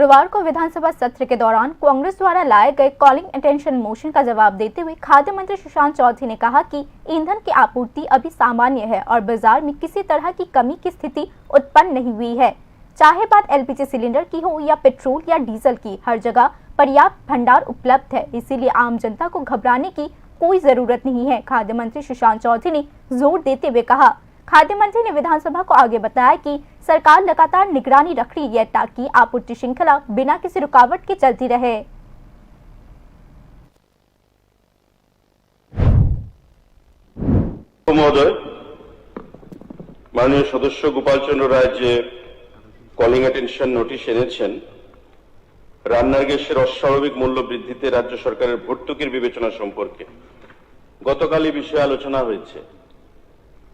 गुरुवार को विधानसभा सत्र के दौरान कांग्रेस द्वारा लाए गए कॉलिंग अटेंशन मोशन का जवाब देते हुए खाद्य मंत्री सुशांत चौधरी ने कहा कि ईंधन की आपूर्ति अभी सामान्य है और बाजार में किसी तरह की कमी की स्थिति उत्पन्न नहीं हुई है। चाहे बात एलपीजी सिलेंडर की हो या पेट्रोल या डीजल की, हर जगह पर्याप्त भंडार उपलब्ध है, इसीलिए आम जनता को घबराने की कोई जरूरत नहीं है। खाद्य मंत्री सुशांत चौधरी ने जोर देते हुए कहा। खाद्य मंत्री ने विधानसभा को आगे बताया कि सरकार लगातार निगरानी रख रही है ताकि आपूर्ति श्रृंखला बिना किसी रुकावट के चलती रहे। महोदय, माननीय सदस्य गोपाल चंद्र राय जे कलिंग अटेंशन नोटिस এনেছেন রান্নার গ্যাসের অস্বাভাবিক মূল্য বৃদ্ধিতে রাজ্য সরকারের ভর্তুকির বিবেচনা সম্পর্কে গতকাল এই বিষয়ে আলোচনা হয়েছে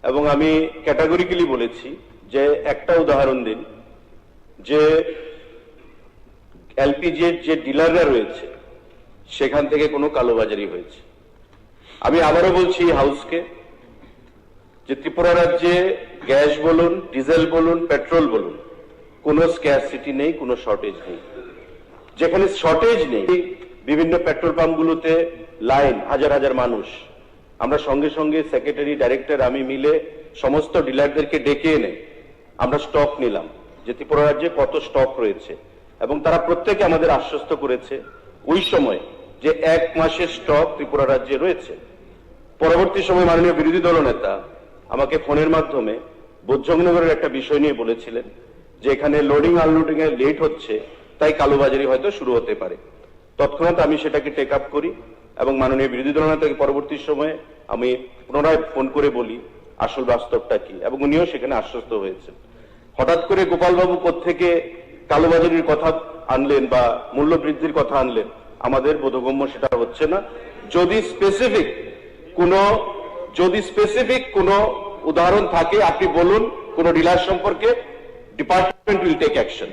এবং আমি ক্যাটাগরিক্যালি বলেছি যে একটা উদাহরণ দিন যে এলপিজি এর যে ডিলাররা রয়েছে সেখান থেকে কোনো কালোবাজারি হয়েছে। আমি আবারও বলছি হাউসকে যে ত্রিপুরা রাজ্যে গ্যাস বলুন, ডিজেল বলুন, পেট্রোল বলুন, কোনো স্ক্যারসিটি নেই, কোনো শর্টেজ নেই। যেখানে শর্টেজ নেই বিভিন্ন পেট্রোল পাম্পগুলোতে লাইন, হাজার হাজার মানুষ। আমরা সঙ্গে সঙ্গে সেক্রেটারি, ডাইরেক্টর আমি মিলে সমস্ত ডিলারদেরকে ডেকে এনে আমরা স্টক নিলাম যে ত্রিপুরা রাজ্যে কত স্টক রয়েছে এবং তারা প্রত্যেকে আমাদের আশ্বস্ত করেছে ওই সময় যে 1 মাসের স্টক ত্রিপুরা রাজ্যে রয়েছে। পরবর্তী সময় মাননীয় বিরোধী দলনেতা আমাকে ফোনের মাধ্যমে বোধজংনগরের একটা বিষয় নিয়ে বলেছিলেন যে এখানে লোডিং আনলোডিং এ লেট হচ্ছে, তাই কালোবাজারি হয়তো শুরু হতে পারে। তৎক্ষণাৎ আমি সেটাকে টেক আপ করি এবং মাননীয় বিরোধী দলনেতাকে পরবর্তী সময়ে আমি পুনরায় ফোন করে বলি আসল বাস্তবটা কি এবং উনিও সেখানে আশ্বস্ত হয়েছেন। হঠাৎ করে গোপাল বাবু কোত্থেকে কালোবাজারির কথা আনলেন বা মূল্য বৃদ্ধির কথা আনলেন আমাদের বোধগম্য সেটা হচ্ছে না। যদি স্পেসিফিক কোনো উদাহরণ থাকে আপনি বলুন, কোন ডিলার সম্পর্কে, ডিপার্টমেন্ট উইল টেক অ্যাকশন।